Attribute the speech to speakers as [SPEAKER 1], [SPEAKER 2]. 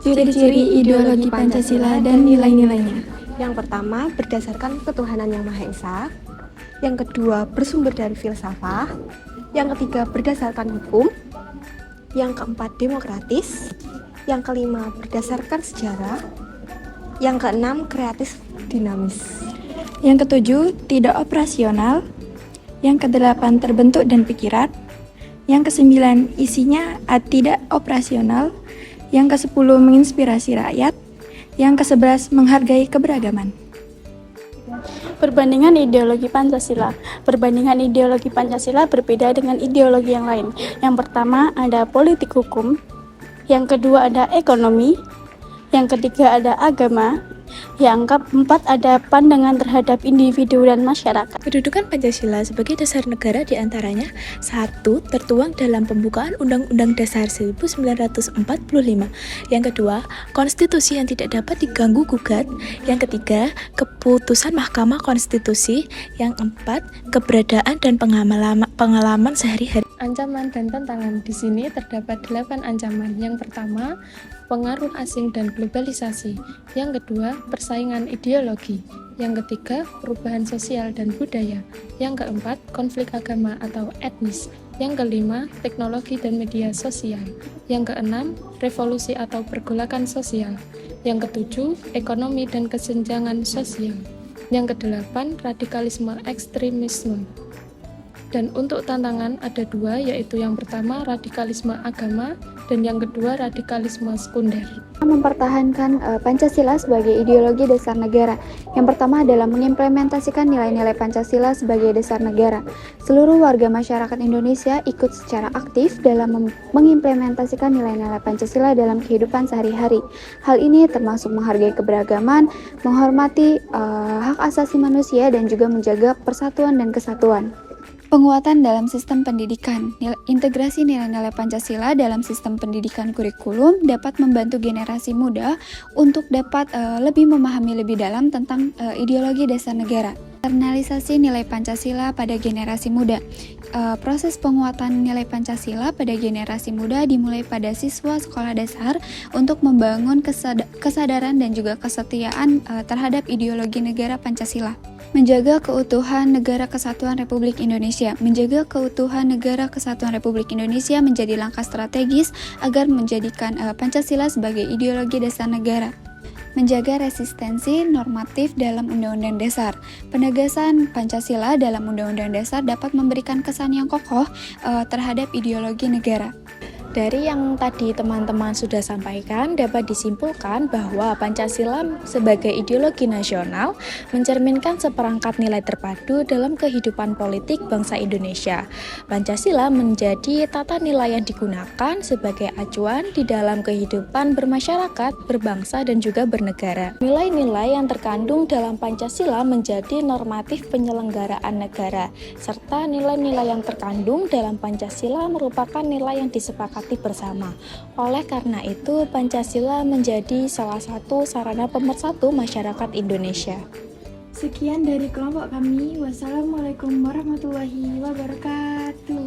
[SPEAKER 1] Ciri-ciri ideologi Pancasila dan nilai-nilainya.
[SPEAKER 2] Yang pertama, berdasarkan ketuhanan yang Maha Esa. Yang kedua, bersumber dari filsafat. Yang ketiga, berdasarkan hukum. Yang keempat, demokratis. Yang kelima, berdasarkan sejarah. Yang keenam, kreatif dinamis.
[SPEAKER 1] Yang ketujuh, tidak operasional. Yang kedelapan, terbentuk dan pikiran. Yang kesembilan, isinya tidak operasional. Yang ke-10 menginspirasi rakyat. Yang ke-11 menghargai keberagaman.
[SPEAKER 3] Perbandingan ideologi Pancasila. Perbandingan ideologi Pancasila berbeda dengan ideologi yang lain. Yang pertama ada politik hukum. Yang kedua ada ekonomi. Yang ketiga ada agama. Yang keempat ada pandangan terhadap individu dan masyarakat.
[SPEAKER 4] Kedudukan Pancasila sebagai dasar negara diantaranya: 1. Tertuang dalam pembukaan Undang-Undang Dasar 1945. Yang kedua, konstitusi yang tidak dapat diganggu gugat. Yang ketiga, keputusan Mahkamah Konstitusi. Yang keempat, keberadaan dan pengalaman sehari-hari.
[SPEAKER 5] Ancaman dan tantangan. Di sini terdapat 8 ancaman. Yang pertama, pengaruh asing dan globalisasi. Yang kedua, persaingan ideologi. Yang ketiga, perubahan sosial dan budaya. Yang keempat, konflik agama atau etnis. Yang kelima, teknologi dan media sosial. Yang keenam, revolusi atau pergolakan sosial. Yang ketujuh, ekonomi dan kesenjangan sosial. Yang kedelapan, radikalisme ekstremisme. Dan untuk tantangan ada 2, yaitu yang pertama radikalisme agama dan yang kedua radikalisme sekunder.
[SPEAKER 6] Mempertahankan Pancasila sebagai ideologi dasar negara. Yang pertama adalah mengimplementasikan nilai-nilai Pancasila sebagai dasar negara. Seluruh warga masyarakat Indonesia ikut secara aktif dalam mengimplementasikan nilai-nilai Pancasila dalam kehidupan sehari-hari. Hal ini termasuk menghargai keberagaman, menghormati hak asasi manusia dan juga menjaga persatuan dan kesatuan. Penguatan dalam sistem pendidikan. Integrasi nilai-nilai Pancasila dalam sistem pendidikan kurikulum dapat membantu generasi muda untuk dapat lebih memahami lebih dalam tentang ideologi dasar negara. Internalisasi nilai Pancasila pada generasi muda. Proses penguatan nilai Pancasila pada generasi muda dimulai pada siswa sekolah dasar untuk membangun kesadaran dan juga kesetiaan terhadap ideologi negara Pancasila. Menjaga keutuhan Negara Kesatuan Republik Indonesia. Menjaga keutuhan Negara Kesatuan Republik Indonesia menjadi langkah strategis agar menjadikan Pancasila sebagai ideologi dasar negara. Menjaga resistensi normatif dalam Undang-Undang Dasar. Penegasan Pancasila dalam Undang-Undang Dasar dapat memberikan kesan yang kokoh terhadap ideologi negara.
[SPEAKER 4] Dari yang tadi teman-teman sudah sampaikan, dapat disimpulkan bahwa Pancasila sebagai ideologi nasional mencerminkan seperangkat nilai terpadu dalam kehidupan politik bangsa Indonesia. Pancasila menjadi tata nilai yang digunakan sebagai acuan di dalam kehidupan bermasyarakat, berbangsa, dan juga bernegara. Nilai-nilai yang terkandung dalam Pancasila menjadi normatif penyelenggaraan negara, serta nilai-nilai yang terkandung dalam Pancasila merupakan nilai yang disepakati bersama. Oleh karena itu, Pancasila menjadi salah satu sarana pemersatu masyarakat Indonesia.
[SPEAKER 1] Sekian dari kelompok kami. Wassalamualaikum warahmatullahi wabarakatuh.